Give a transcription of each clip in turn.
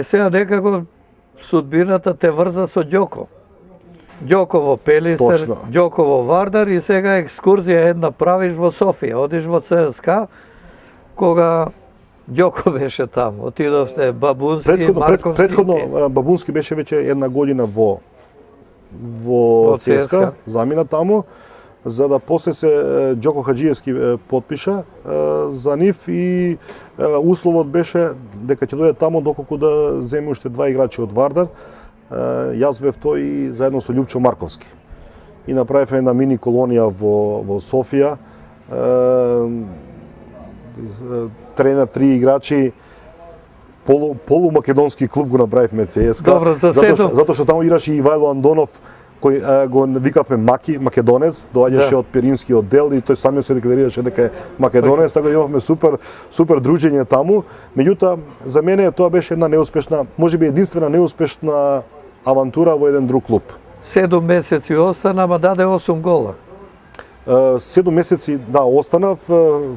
Сега некако судбината те врза со Ѓоко. Ѓоко во Пелисер, Ѓоко во Вардар и сега екскурзија една правиш во Софија. Одиш во ЦСКА, кога Ѓоко беше таму. Отидовте Бабунски, Марковски. Предходно Бабунски беше веќе една година во ЦСКА, замина таму, за да после се Ѓоко Хаџиевски потпиша за нив и условот беше дека ќе дојде таму доколку да земе уште два играчи од Вардар. Јас бев тој и заедно со Љупчо Марковски. И направивме една мини колонија во Софија. Тренер, 3 играчи, полумакедонски клуб го направивме ЦСКА. Добро, за седом. Затоа што таму играше Ивајло Андонов, кој го викавме Маки, македонец, доаѓаше од Пиринскиот дел и тој самиот се декларираше дека е македонец, така да имавме супер дружење таму. Меѓутоа, за мене тоа беше една неуспешна, можеби единствена неуспешна авантура во еден друг клуб. 7 месеци остана, ама даде 8 гола. 7 месеци, да, останав,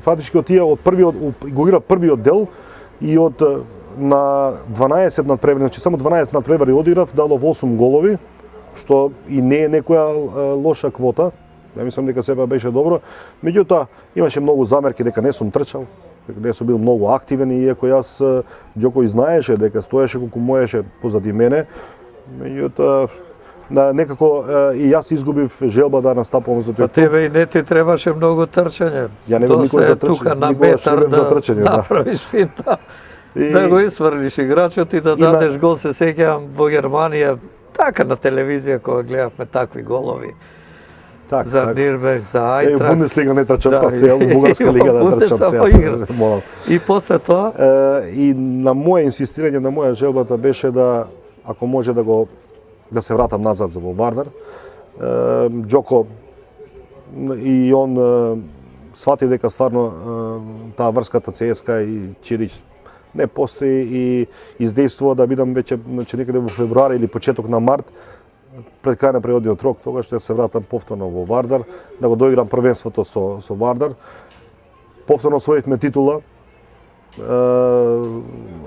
фатички од тие, го играв првиот дел и од на 12 надпревари, значи само 12 надпревари одиграв, дадов 8 голови, што и не е некоја лоша квота. Ја мислам дека сепак беше добро. Меѓутоа, имаше многу замерки дека не сум трчал, дека не сум бил многу активен, иако јас Ѓоко и знаеше дека стоеше колку можеше позади мене. Меѓутоа, некако и јас изгубив желба да настапувам за тој клуб. Тебе и не ти требаше многу трчање. Ја не бил никој за трчање. Тука на метар да направиш финта, да го исврлиш играчот и да дадеш гол. Се сеќавам во Германија, така на телевизија кога гледавме такви голови. За Нирнберг, за Ајтрахт. Бундеслига не трчам па се, бугарска лига да трчам се. И после тоа? И на моје инсистирање, на моја желбата беше да, ако може да се вратам назад за во Вардар. Ѓоко и он свати дека стварно таа врската ЦСКА и Чирич не постои и издействува да бидам веќе некаде во февруари или почеток на март, пред крај на природниот рок, тогаш ќе се вратам повторно во Вардар, да го доиграм првенството со Вардар. Повторно освоивме титула.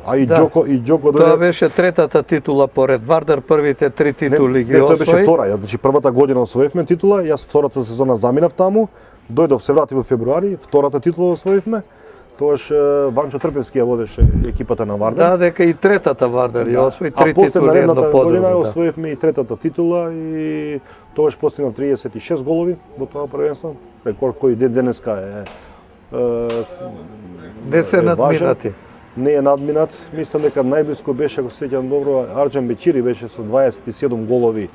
А и Ѓоко Тоа беше третата титула поред Вардар, првите 3 титули ги освои. Тоа беше втора, значи првата година освоивме титула, јас втората сезона заминав таму, дојдов се врати во февруари, втората титула освоивме. Тоаш Ванчо Трпевски ја водеше екипата на Вардар. Да, дека и третата Вардар ја освои 3 титули едно подруго. А после година освоивме и третата титула и тогаш постигнав 36 голови во тоа првенство, рекорд кој денеска е не се надминати. Не е надминат. Мислам дека најблиско беше, ако се сеќавам добро, Арџан Беќири беше со 27 голови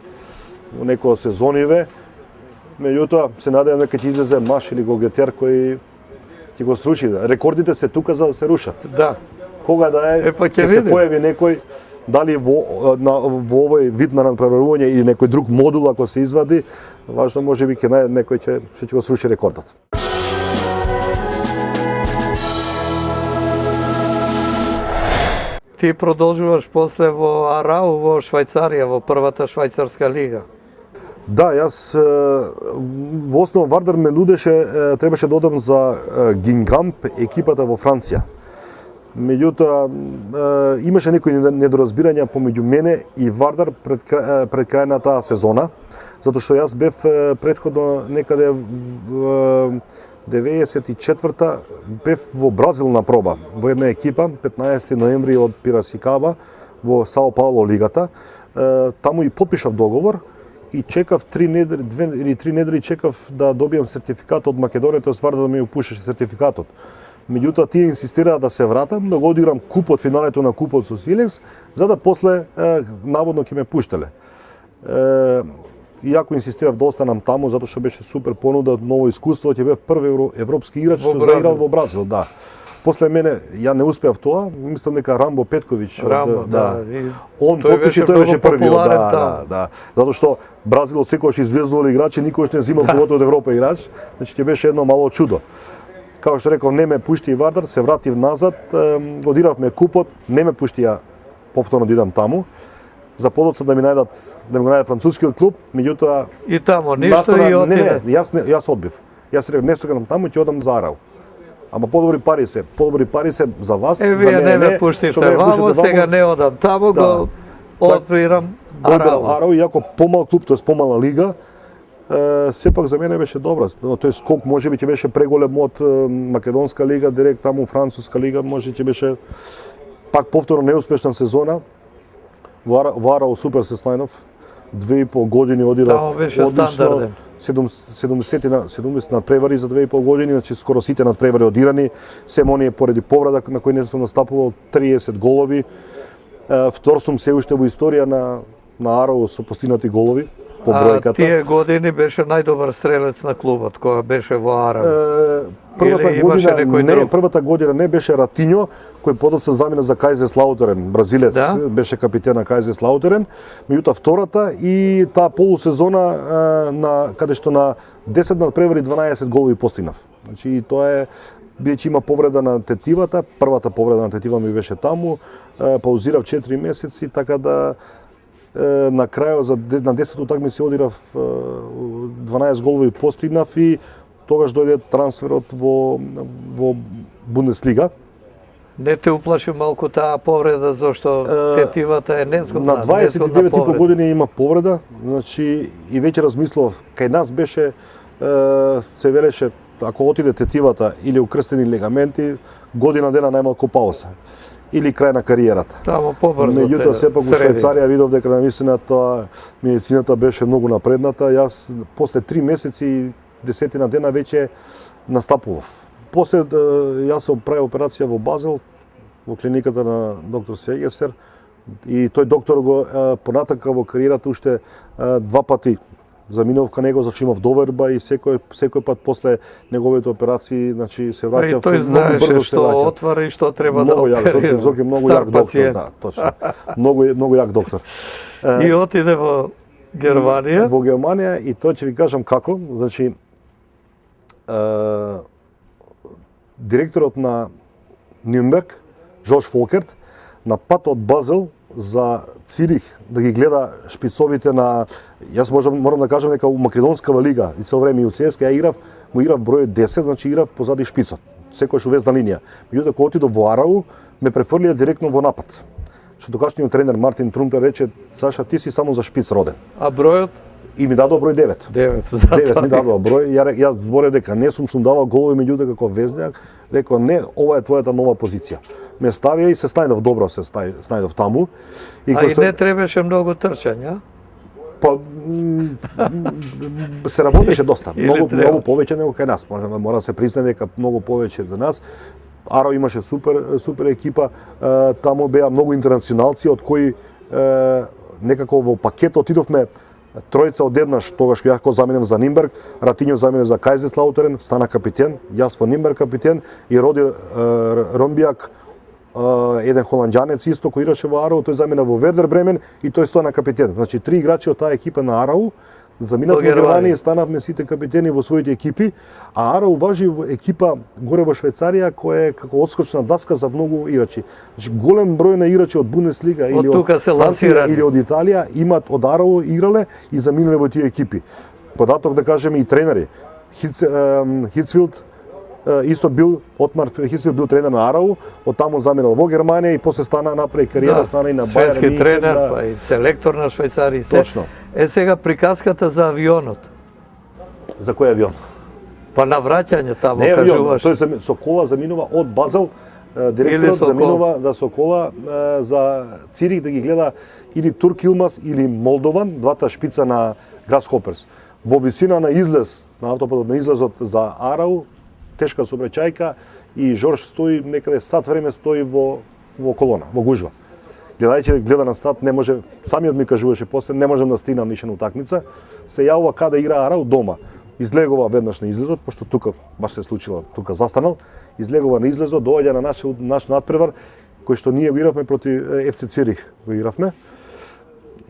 во некој од сезониве. Меѓутоа, се надевам дека ќе излезе Маш или Гогетер кој ќе го сруши. Рекордите се тука за да се рушат. Да. Кога да е, ќе се појави некој, дали во овој вид на надпреварување или некој друг модул ако се извади, важно можеби некој ќе го сруши рекордот. Ти продолжуваш после во Арау во Швајцарија, во првата швајцарска лига. Да, јас во основа Вардар ме нудеше, требаше да одам за Гингамп, екипата во Франција. Меѓутоа, имаше некои недоразбирања помеѓу мене и Вардар пред крај на таа сезона, затоа што јас бев претходно некаде 94-та бев во Бразил на проба, во една екипа, 15 ноември од Пирасикаба, во Сао Пауло лигата. Таму и потпишав договор и чекав 2 или 3 недели чекав да добијам сертификат од Македонија, тоа ствар да ми упушеше сертификатот. Меѓутоа тие инсистираа да се вратам, да го одиграм купот, финалето на купот со Силекс, за да после наводно ќе ме пуштале. Иако инсистирав да останам таму, затоа што беше супер понуда, ново искуство, ќе бев први европски играч што заиграл во Бразил, да. После мене, ја не успеав тоа, мислам дека Рамбо Петковиќ, он потпише, тој беше првиот, да. Затоа што Бразил секогаш извезувал играчи, никогаш не земал поготово од Европа играч, значи ќе беше едно мало чудо. Како што реков, не ме пушти и Вардар, се вратив назад, одиравме купот, не ме пушти ја повторно да идам таму. За подоцна да ми го најдат францускиот клуб, меѓутоа и таму ништо и отиде. Не, јас одбив. Јас реков не сакам таму, ќе одам за Арау. Ама подобри пари се за вас, за вие не ме пуштите вамо, сега не одам таму, го отбирам Арау. Иако помал клуб, тоест помала лига, сепак за мене беше добра. Тој скок можеби ќе беше преголем од македонска лига, директ таму француска лига, може ќе беше пак повторно неуспешна сезона. Во Арау супер се снајдов. 2,5 години одидов. Тамо беше стандарден. 70 надпревари за 2,5 години, значи скоро сите надпревари одирани, семо оние поради повреда на кој не сум настапувал, 30 голови. Втор сум се уште во историја на Арау со постигнати голови по бројката. Тие години беше најдобар стрелец на клубот кој беше во Арау. Првата година не беше Ратиньо, кој подоцна замина за Кајзерслаутерен, бразилец, беше капитен на Кајзерслаутерен. Меѓутоа втората и таа полусезона каде што на 10 надпревари 12 голови постигнав. Значи тоа е бидејќи има повреда на тетивата, првата повреда на тетива ми беше таму, паузирав 4 месеци, така да на крајот на 10 утакмици одирав 12 голови постигнав и тогаш дојде трансферот во Бундеслига. Не те уплаши малку таа повреда, зашто тетивата е незгодна. На 29,5 години има повреда, значи и веќе размислував, кај нас беше, се велеше, ако отиде тетивата или укрстени легаменти, година дена најмалку пауза или крај на кариерата. Тамо побрзо. Меѓутоа сепак во Швајцарија видов дека навистина тоа медицината беше многу напредната. Јас после 3 месеци и десетина дена веќе настапував. После јас се правив операција во Базел, во клиниката на доктор Сегесер, и тој доктор го понатака во кариерата уште 2 пати заминав кај него, зашто имав доверба и секој пат после неговите операции, значи се враќав. Тој знаеше што отвара и што треба да оперира. Зоки многу јак доктор, да, точно. Многу јак доктор. И отиде во Германија. Во Германија и тоа ќе ви кажам како, значи директорот на Нюрнберг, Жорж Фолкерт, на пат од Базел за Цирих да ги гледа шпицовите на, јас морам да кажам дека у македонскава лига и цело време и у ЦСКА ја го играв број 10, значи играв позади шпицот, секојаш увезна линија. Меѓутоа кога отидов во Арау, ме префрлија директно во напад. Што тогашниот тренер Мартин Трумпер рече: "Саша, ти си само за шпиц роден." А бројот? И ми дадоа број 9. 9 ми дадоа број. Ја зборев дека не сум давал голови, меѓутоа како везнјак, рекол не, ова е твојата нова позиција. Ме ставија и се снајдов добро, се снајдов таму. И не требаше многу трчање? Па се работеше доста, многу повеќе него кај нас. Мора да се признае дека многу повеќе до нас. Арау имаше супер екипа, таму беа многу интернационалци од кои некако во пакет отидовме тројца одеднаш, тогаш кога ја заминав за Нюрнберг, Ратиньо замина за Кајзерслаутерен, стана капитен, јас во Нюрнберг капитен и Роди Ромбијак, еден холанѓанец исто кој играше во Арау, тој замина во Вердер Бремен и тој стана капитен. Значи 3 играчи од таа екипа на Арау заминав во Германија и станавме сите капитени во своите екипи, а Арау важи екипа горе во Швајцарија која е како одскочна даска за многу играчи. Значи голем број на играчи од Бундеслига или од Франција или од Италија имат од Арау играле и заминале во тие екипи. Податок да кажеме и тренери. Хицфилд исто бил, Отмар Хицфилд бил тренер на Арау, од таму заминал во Германија и после стана направи кариера, стана и на Бајерн. Светски тренер, па и селектор на Швајцарија. Точно. Сега приказката за авионот. За кој авион? Па на враќање таму кажуваш. Тој со кола заминува од Базел, директорот заминува со кола за Цирих да ги гледа или Турк Илмаз или Молдован, двата шпица на Грасхоперс. Во висина на излез, на автопатот на излезот за Арау, тешка сообраќајка и Жорж стои некаде сат време стои во колона, во гужва. Гледа на стат, не може, самиот ми кажуваше после, не можем да стигнам ништо на утакмица. Се јавува каде игра Арау дома. Излегува веднаш на излезот, пошто тука баш се случило, тука застанал, излегува на излезот, доаѓа на наш надпревар, кој што ние го игравме против ФЦ Цвирих, го игравме.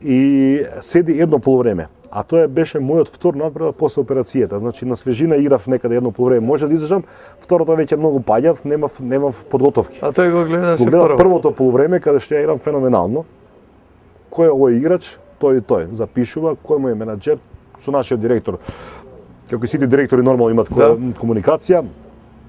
И седи едно полувреме. А тоа беше мојот втор надпревар после операцијата. Значи на свежина играв некаде едно полувреме. Може да излежам, второто веќе многу паѓав, немав подготовки. А тој го гледаше првото полувреме каде што ја играм феноменално. Кој е овој играч? Тој и тој. Запишува кој му е менаџер со нашиот директор. Како сите директори нормално имаат комуникација.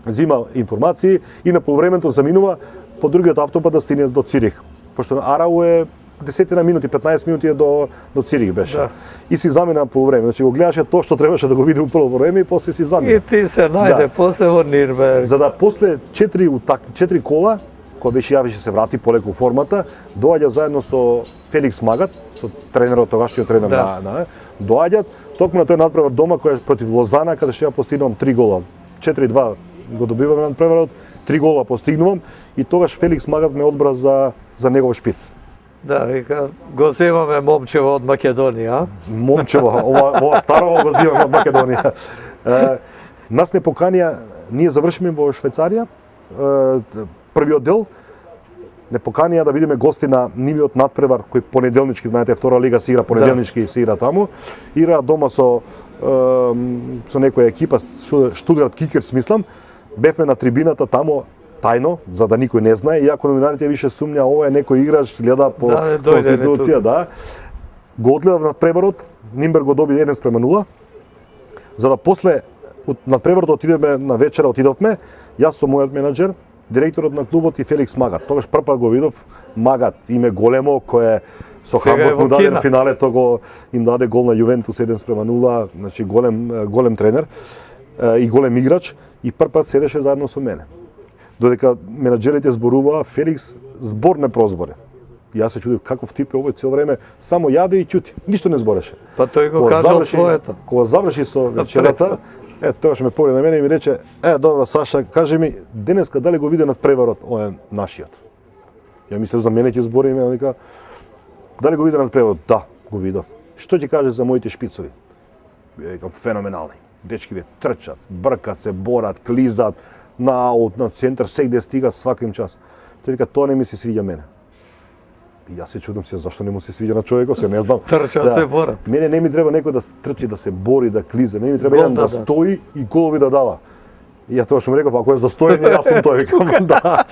зима информации и на полувремето заминува по другиот автопат да стигне до Цирих. Пошто Арау е 10 минути, 15 минути е до Цирих беше. Да. И си замина по време. Значи го гледаше тоа што требаше да го види у прво време и после си замина. И ти се најде после во Нирнберг. За да после 4 кола, кој беше јавише се врати полеку формата, доаѓа заедно со Феликс Магат, со тренерот, тогашниот тренер на доаѓаат токму на тој надпревар дома кој е против Лозана, каде што ја постигнувам 3 гола. 4-2 го добиваме надпреварот, 3 гола постигнувам и тогаш Феликс Магат ме одбра за негов шпиц. Да, вика, го земаме момчево од Македонија. Момчево, ова старо го земаме од Македонија. Нас не поканија, ние завршиме во Швајцарија, првиот дел, не поканија да бидеме гости на нивиот надпревар, кој понеделнички, знаете, втора лига се игра понеделнички, се игра таму. Игра дома со некоја екипа, Штутгарт Кикерс, мислам. Бевме на трибината таму, тајно, за да никој не знае, иако новинарите више сумња, ова е некој играч, гледа по конституција, да. Го одгледав надпреварот, Нимберг го доби 1:0, за да после надпреварот отидеме на вечера, отидовме, јас со мојот менаџер, директорот на клубот и Феликс Магат. Тогаш прв го видов Магат, име големо, кој е со Хамбург му даде финалето, им даде гол на Јувентус 1:0, значи голем тренер и голем играч, и прв пат седеше заедно со мене. Додека менаџерите зборуваа, Феликс збор не прозборе. Јас се чудив каков тип е овој цело време, само јаде и ќути, ништо не збореше. Па тој го кажал своето. Кога заврши со вечерата, тогаш ме погледа на мене и ми рече: добро, Саша, кажи ми, денеска дали го виде надпреварот, ој е нашиот. Ја мислев за мене ќе збори, и ме вика: дали го виде надпреварот? Да, го видов. Што ќе кажеш за моите шпицови? Ја викам: феноменални. Дечкиве трчат, бркат се, борат, клизат, на аут, на центар, сегде стигат сваки час. Тој вика: тоа не ми се свиѓа мене. И јас се чудам се зашто не му се свиѓа на човекот, се не знам. Трчат се, борат. Мене не ми треба некој да трчи, да се бори, да клизе. Мене ми треба еден да стои и голови да дава. И ја тоа што му реков: ако е за стоење, јас сум тој, викам. Да.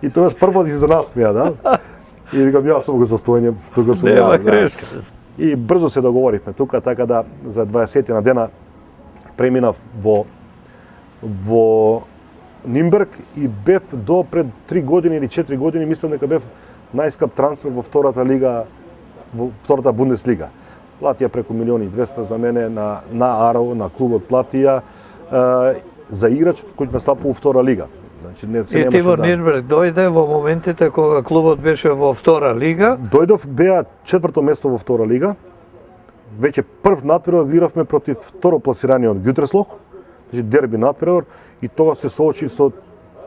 И тоа е првот и за нас мија, да. И викам: јас сум го за стоење, тука сум ја. Нема грешка. И брзо се договоривме тука, така да за 20 на дена преминав во Нимберг и бев до пред 3 години или 4 години, мислам дека бев најскап трансфер во втората лига, во втората Бундеслига. Платија преку 1.200.000 за мене на Аро, на клубот платија за играч кој настапува во втора лига. Значи не се немаше. И ти во Нирнберг дојде во моментите кога клубот беше во втора лига? Дојдов, беа четврто место во втора лига. Веќе прв надпревар игравме против второ пласираниот Гютерслох, значи дерби надпревар, и тоа се соочив со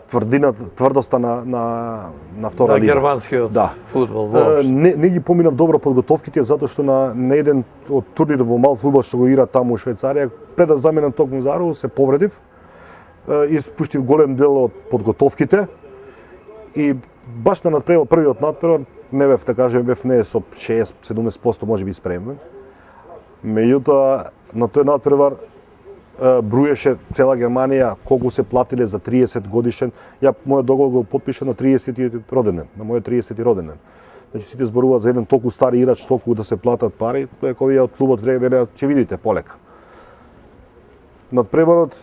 тврдоста на втора лига. На германскиот фудбал воопшто. Не ги поминав добро подготовките, затоа што на еден од турнир во мал фудбал што го игра таму во Швајцарија, пред да заменам токму за Аро, се повредив. И спуштив голем дел од подготовките. И баш на надпревар, првиот надпревар, не бев, да кажем, бев не со 6-70% може би спремен. Меѓутоа, на тој надпревар бруеше цела Германија колку се платиле за 30 годишен. Мојот договор го потпиша на 30 роденден, на мојот 30 роденден. Значи сите зборуваат за еден толку стар играч, толку да се платат пари, тоа е кој од клубот време ќе видите полека. Надпреварот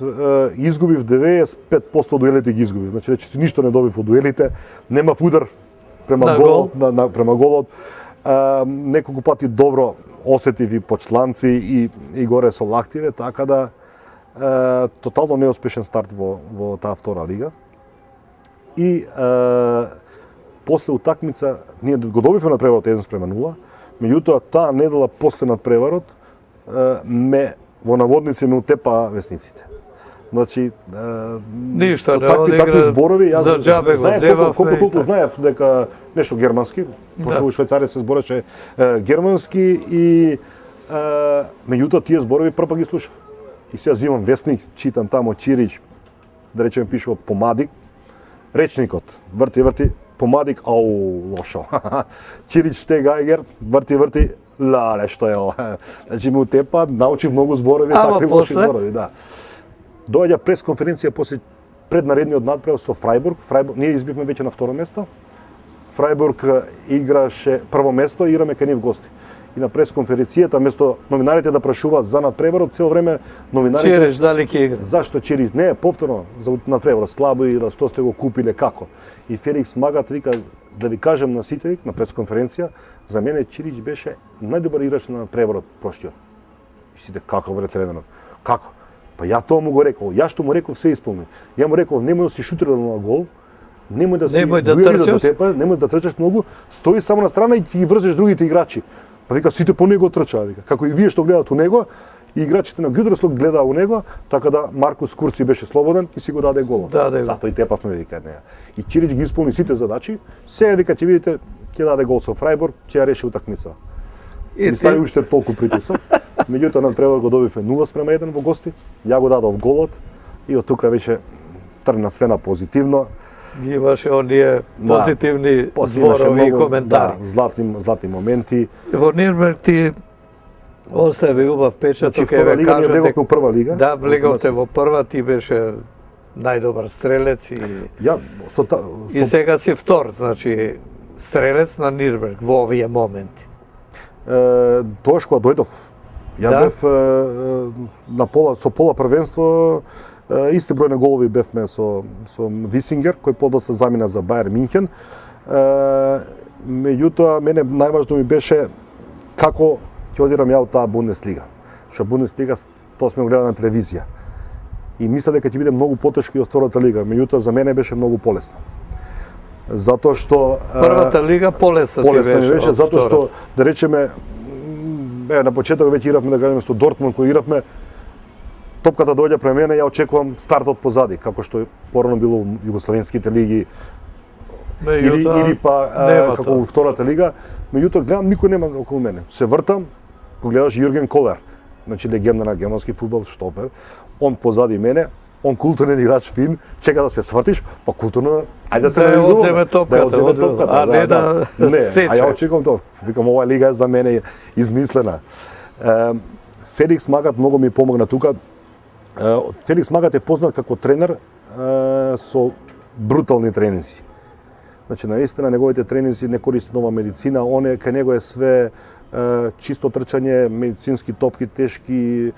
изгубив 95% дуелите ги изгубив. Значи рече ништо не добив од дуелите, немав удар према голот, према голот. Неколку пати добро осетив и по чланци и горе со лактиве, така да тотално неуспешен старт во таа втора лига. И после утакмица ние го добивме надпреварот 1:0, меѓутоа таа недела после надпреварот во наводници ме утепа весниците. Значи ништо не такви зборови, за џабе го земавме. Колку толку знаев дека нешто германски, пошто во Швајцарија се збореше германски и меѓутоа тие зборови прв ги слушав. И сега земам весник, читам тамо Чирич, да речеме пишува помадик, речникот, врти, помадик, ау, лошо. Чирич Штегајгер, врти, лале, што е ова? Значи му тепа, научив многу зборови, такви лоши зборови, да. Доаѓа пресконференција после пред наредниот надпревар со Фрајбург. Ние избивме веќе на второ место. Фрајбург играше прво место, играме кај нив гости. и на пресконференцијата место новинарите да прашуваат за надпреварот, цело време новинарите Чириш дали ќе игра? зашто Чирич не повторно за надпреварот слабо и што сте го купиле како. И Феликс Магат вика да ви кажем на сите на пресконференција, за мене Чирич беше најдобар играч на надпреварот прошлиот. И сите како бре тренерот? Како? Па ја тоа му го рекол. Ја што му реков се исполни. Ја му реков немој да си шутира на гол, немој да си немој да трчаш многу, стои само на страна и ти ги врзеш другите играчи. Па вика сите по него трчаа, вика. Како и вие што гледат у него, и играчите на Гюдрслок гледаа у него, така да Маркус Курци беше слободен и си го даде голот. Затоа и тепавме вика неа. И Чирич ги исполни сите задачи. Сега вика ќе видите ќе даде гол со Фрајбург, ќе ја реши утакмица. И стави уште толку притисок. Меѓутоа на превар го добивме 0:1 во гости. Ја го дадов голот и од тука веќе тргна све на позитивно. Ги имаше оние позитивни зборови и коментари. Да, златни моменти. Во Нирнберг ти остави убав печат, Значи, втора лига, ние влеговме во прва лига. Да, влеговте во прва, ти беше најдобар стрелец и и сега си втор, значи стрелец на Нирнберг во овие моменти. Тоа кога дојдов, ја бев на пола со пола првенство, исти број на голови бевме со Висингер, кој подоцна замина за Бајер Минхен. Меѓутоа мене најважно ми беше како ќе одирам ја од таа Бундеслига. Што Бундеслига тоа сме го гледали на телевизија. И мисля дека ќе биде многу потешко и од втората лига, меѓутоа за мене беше многу полесно. Затоа што првата лига полесна ти беше, затоа што да речеме на почеток веќе игравме да кажеме со Дортмунд кој игравме, топката доаѓа према мене, ја очекувам стартот позади, како што порано било во југословенските лиги или па како во втората лига. Меѓутоа гледам никој нема околу мене. Се вртам, го гледаш Јурген Колер, значи легенда на германски фудбал, штопер, он позади мене, он културен играч фин, чека да се свртиш, па културно, ајде да се одземе топката, а не да сече. А ја очекувам тоа. Викам, ова лига е за мене измислена. Феликс Магат многу ми помогна тука. Феликс Магат е познат како тренер со брутални тренинзи. Значи, наистина, неговите тренинзи не користи нова медицина, кај него е све чисто трчање, медицински топки, тешки.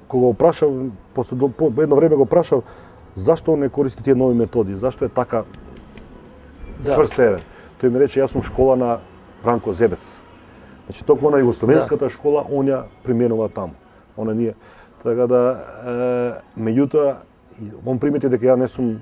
Кога го прашав, после едно време го прашав, зашто не користи тие нови методи, зашто е така чврст терен. Тој ми рече, јас сум школа на Бранко Зебец. Значи, токму на југословенската школа, он ја применува таму. Она ние. Така да, меѓутоа, он примети дека ја не сум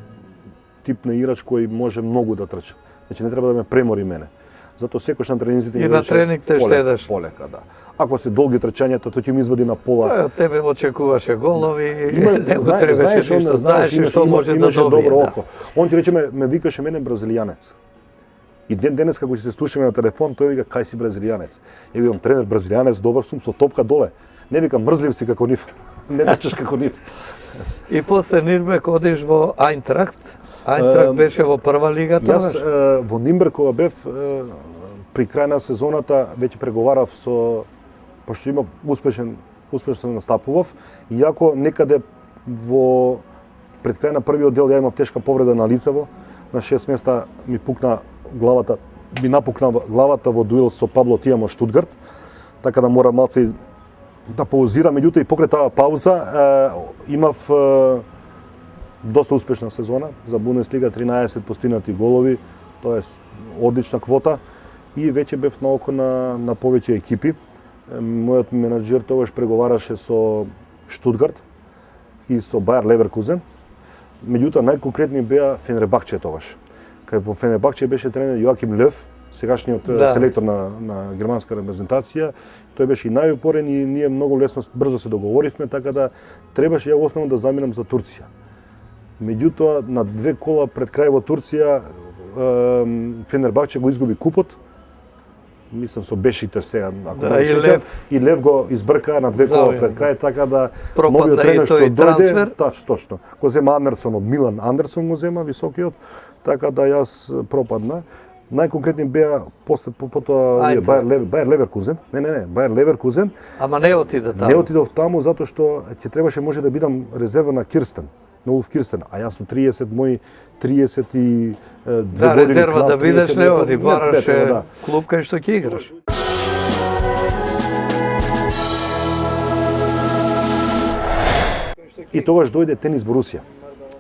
тип на играч кој може многу да трча. Значи, не треба да ме премори мене. Затоа секојаш на тренинзите и на тренинг те штедеш. Полека, да. Ако се долги трчањата, тој ќе ми извади на пола. Тоа од тебе очекуваше голови, не го требаше ништо, знаеше што може да добие. Око. Он ти рече ме викаше мене бразилијанец. И денес како ќе се слушаме на телефон, тој вика кај си бразилијанец. Ја викам тренер бразилијанец, добар сум со топка доле. Не викам мрзлив си како нив. Не трчаш како нив. И после Нирнберг одиш во Ајнтрахт. Ајнтрахт беше во прва лига тогаш? Јас во Нирнберг кога бев при крај на сезоната веќе преговарав со, пошто имав успешно настапував, иако некаде пред крај на првиот дел ја имав тешка повреда на лицево, на 6 места ми напукна главата во дуел со Пабло Тиамо Штутгарт, така да мора малце да паузира, меѓутоа и покрај таа пауза имав доста успешна сезона за Бундеслига, 13 постигнати голови, тоа е одлична квота и веќе бев на око на повеќе екипи. Мојот менаџер тогаш преговараше со Штутгарт и со Бајер Леверкузен. Меѓутоа најконкретни беа Фенербахче тогаш. Кај во Фенербахче беше тренер Јоаким Лев, сегашниот селектор на германска репрезентација. Тој беше и најупорен и ние многу лесно брзо се договоривме, така да требаше ја основно да заминам за Турција. Меѓутоа на 2 кола пред крај во Турција Фенербахче го изгуби купот. Мислам со Бешикташ сега, ако и Лев го избрка на 2 кола пред крај, така да новиот тренер што дојде, точно. Го зема Андерсон од Милан, Андерсон го зема високиот, така да јас пропадна. Најконкретни беа потоа Бајер Леверкузен. Не, Бајер Леверкузен. Ама не отиде таму. Не отидов таму затоа што ќе требаше може да бидам резерва на Кирстен. На Улф Кирстен, а јас сум 32 години. Да, резерва да бидеш не оди, бараше клуб кај што ќе играш. И тогаш дојде Тенис Борусија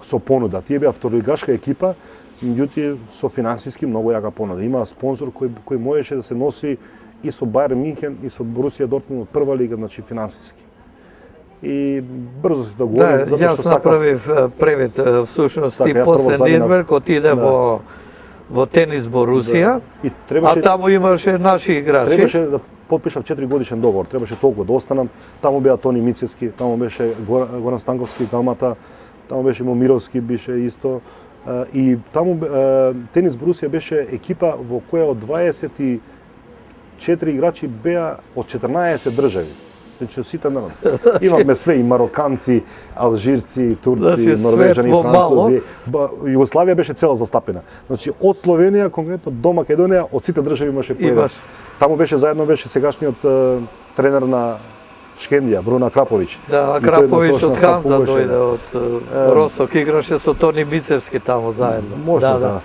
со понуда. Тие беа второлигашка екипа, меѓутоа со финансиски многу јака понуда. Имаа спонзор кој можеше да се носи и со Бајерн Мюнхен и со Борусија Дортмунд од прва лига, значи финансиски. И брзо се договорив, затоа што јас направив превид всушност и после Нирнберг отиде во Тенис Борусија, а таму имаше наши играчи. Требаше да потпишав 4-годишен договор, требаше толку да останам. Таму беа Тони Мицевски, таму беше Горан Станковски, Галмата, таму беше Момировски, беше исто. И таму Тенис Борусија беше екипа во која од 24 играчи беа од 14 држави. Значи сите имавме све, и мароканци, алжирци, турци, норвежани, французи. Југославија беше цела застапена. Значи од Словенија, конкретно до Македонија, од сите држави имаше по еден. Таму беше сегашниот тренер на Шкендија, Бруно Краповиќ. Да, Краповиќ од Ханза дојде, од Росток, играше со Тони Мицевски таму заедно. Може, да.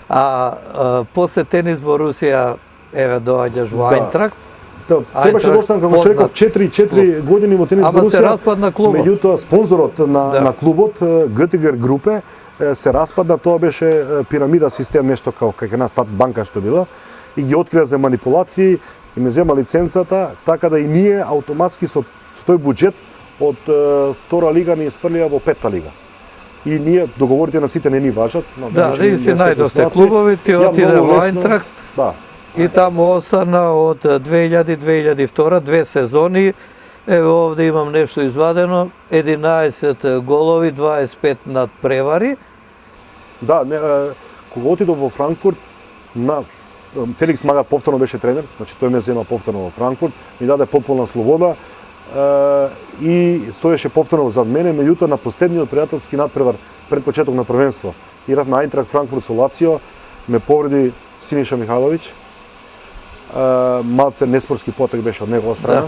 А после Тенис Борусија, еве доаѓаш во Ајнтракт. Требаше да останам, како што реков, 4 години во Тенис Борусија. Ама се распадна клубот. Меѓутоа, спонзорот на клубот, Göttinger Групе, се распадна. Тоа беше пирамида систем, нешто како една банка што била. И ги открија за манипулации, и ме зема лиценцата, така да и ние автоматски со тој буџет од втора лига ни изфрлија во петта лига. И ние договорите на сите не ни важат. Да, и си најдовте клубови, ти отиде во Ајнтракт. Да. И таму остана од 2000-2002, 2 сезони. Еве овде имам нешто извадено, 11 голови, 25 надпревари. Да, кога отидов во Франкфурт, Феликс Магат повторно беше тренер, значи тој ме зема повторно во Франкфурт, ми даде пополна слобода и стоеше повторно зад мене, меѓутоа на последниот пријателски надпревар пред почеток на првенство. Играв на Ајнтракт Франкфурт со Лацио, ме повреди Синиша Михайловиќ. Малце неспорски потек беше од негова страна.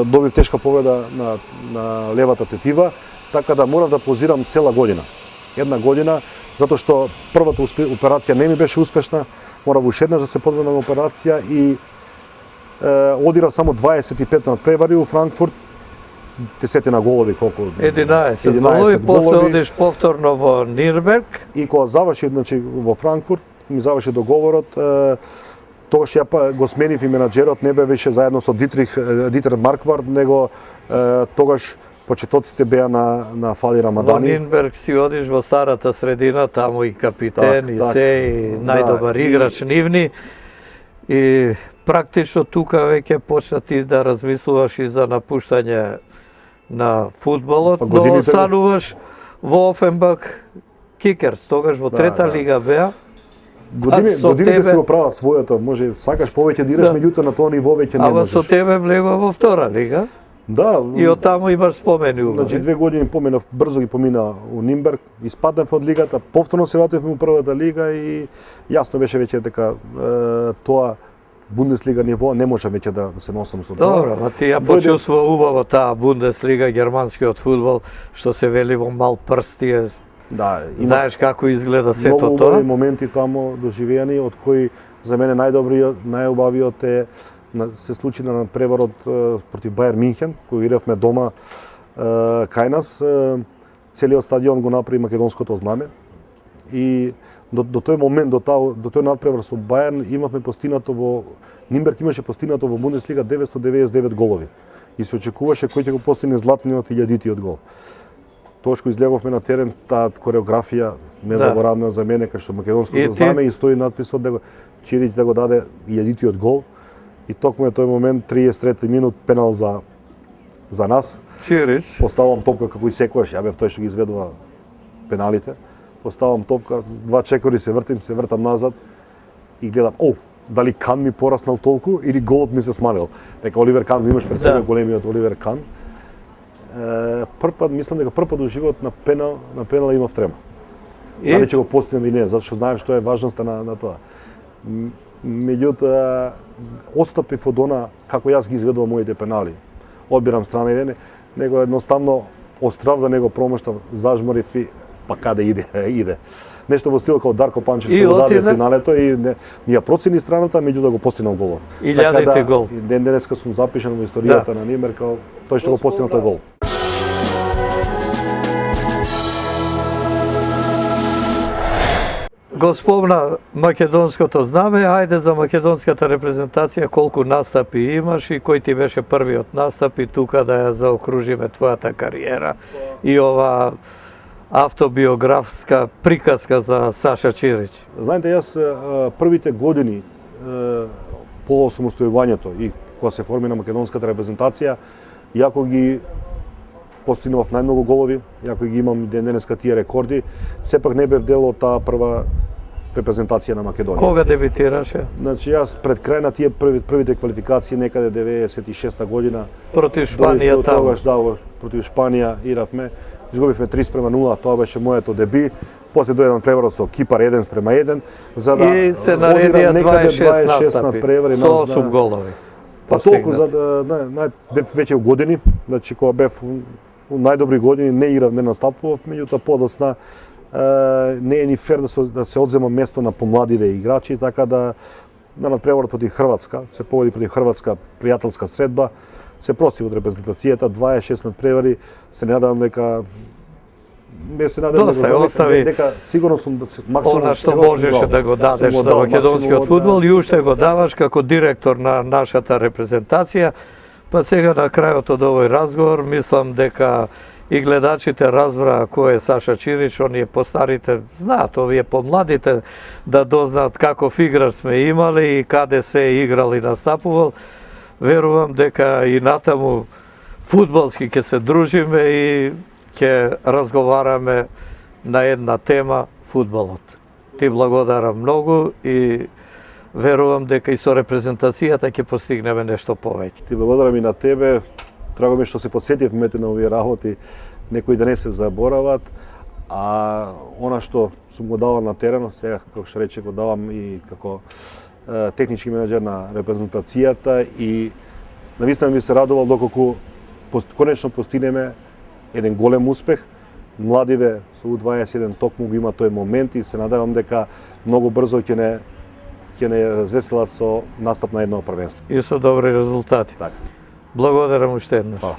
Добив тешка повреда на левата тетива, така да морав да позирам цела година. Една година, затоа што првата операција не ми беше успешна, морав уште еднаш да се подведам на операција и одирав само 25 надпревари во Франкфурт, 10 голови, колку? 11 голови, после одиш повторно во Нирнберг. И кога заврши, значи, во Франкфурт, ми заврши договорот, тогаш ја го сменив и менаџерот, не бе више заедно со Дитер Марквард, него тогаш почетоците беа на Фали Рамадани. Во Нирнберг си одиш во старата средина, таму и капитен, и се, и најдобар играч нивни. И практично тука веќе почна ти да размислуваш и за напуштање на фудбалот, но остануваш во Офенбак Кикерс, тогаш во трета лига беа. Годините си го права својата, може сакаш повеќе да играш, меѓутоа на тоа ниво веќе не можеш. Ама со тебе влегува во втора лига. Да. И од таму имаш спомени убави. Значи 2 години поминав, брзо ги помина у Нирнберг, испаднав од лигата, повторно се вративме во првата лига и јасно беше веќе дека тоа Бундеслига ниво не може веќе да се носам со тоа. Добро, а ти ја почувствува убаво таа Бундеслига, германскиот фудбал, што се вели во мал прст. Да, знаеш како изгледа сето тоа? Многу убави моменти таму доживеани, од кои за мене најубавиот се случи на надпреварот против Бајерн Мюнхен, кој игравме дома кај нас. Целиот стадион го направи македонското знаме. И до тој момент, до тој надпревар со Бајерн, имавме постигнато во Нирнберг имаше постигнато во Бундеслига 999 голови. И се очекуваше кој ќе го постигне златниот и 1000-тиот гол. Тогаш кога излеговме на терен, таа кореографија незаборавна за мене, кај што македонското знаме и стои надписот дека Чирич да го даде 1000-тиот гол. И токму е тој момент, 33 минут, пенал за нас. Чирич. Поставам топка како и секојаш, ја бев тој што ги изведува пеналите. Поставам топка, 2 чекори се вртам назад и гледам, дали Кан ми пораснал толку или голот ми се смалил. Дека Оливер Кан, имаш пред себе големиот Оливер Кан. Мислам дека прв пат во живот на пенал имав трема. Дали ќе го постигнем или не, затоа што знаев што е важноста на тоа. Меѓутоа, отстапив од она како јас ги изведувам моите пенали. Одбирам страна или не, него едноставно острав да не го промаштав, зажморив и па каде иде. Нешто во стил како Дарко Панчев што го даде финалето и ми ја процени страната, меѓутоа го постигнал голот. И илјадите гол. Денеска сум запишан во историјата на Нирнберг, тој што го постигнал тој гол. го спомна македонското знаме, ајде за македонската репрезентација колку настапи имаш и кој ти беше првиот настап и тука да ја заокружиме твојата кариера и ова автобиографска приказка за Саша Чирич. Знаете, јас првите години по самостојувањето и кога се формира македонската репрезентација, јако ги постигнав најмногу голови, јако ги имам денеска тие рекорди, сепак не бев дел од таа прва репрезентација на Македонија. Кога дебитираше? Значи јас пред крај на тие првите квалификации некаде 96-та година Против Шпанија таму. Тогаш против Шпанија игравме, изгубивме 3:0, тоа беше моето деби. После дојде на преворот со Кипар 1:1, за да и се наредија 26 надпревари со 8 голови. Па толку за да бев веќе у години, значи кога бев у најдобри години не играв, не настапував, меѓутоа подоцна не е ни фер да се одзема место на помладиве играчи, така да на надпреворот против Хрватска, се поводи против Хрватска пријателска средба, се прости од репрезентацијата, 26 надпревари, се надевам дека дека сигурно сум максимум она што можеше да го дадеш за македонскиот фудбал и уште го даваш како директор на нашата репрезентација. Па сега на крајот од овој разговор мислам дека и гледачите разбраа кој е Саша Чирич, оние постарите знаат, овие помладите да дознаат каков играч сме имали и каде се играл и настапувал. Верувам дека и натаму фудбалски ќе се дружиме и ќе разговараме на една тема фудбалот. Ти благодарам многу и верувам дека и со репрезентацијата ќе постигнеме нешто повеќе. Ти благодарам и на тебе. Драго ми што се подсетивме на овие работи, некои да не се заборават, а она што сум го давал на теренот, сега како што рече го давам и како технички менеджер на репрезентацијата и навистина ми се радувал доколку конечно постигнеме еден голем успех. Младиве со U21 токму го има тој момент и се надевам дека многу брзо ќе не развеселат со настап на едно првенство. И со добри резултати. Така. Благодарам уште еднаш. Хвала.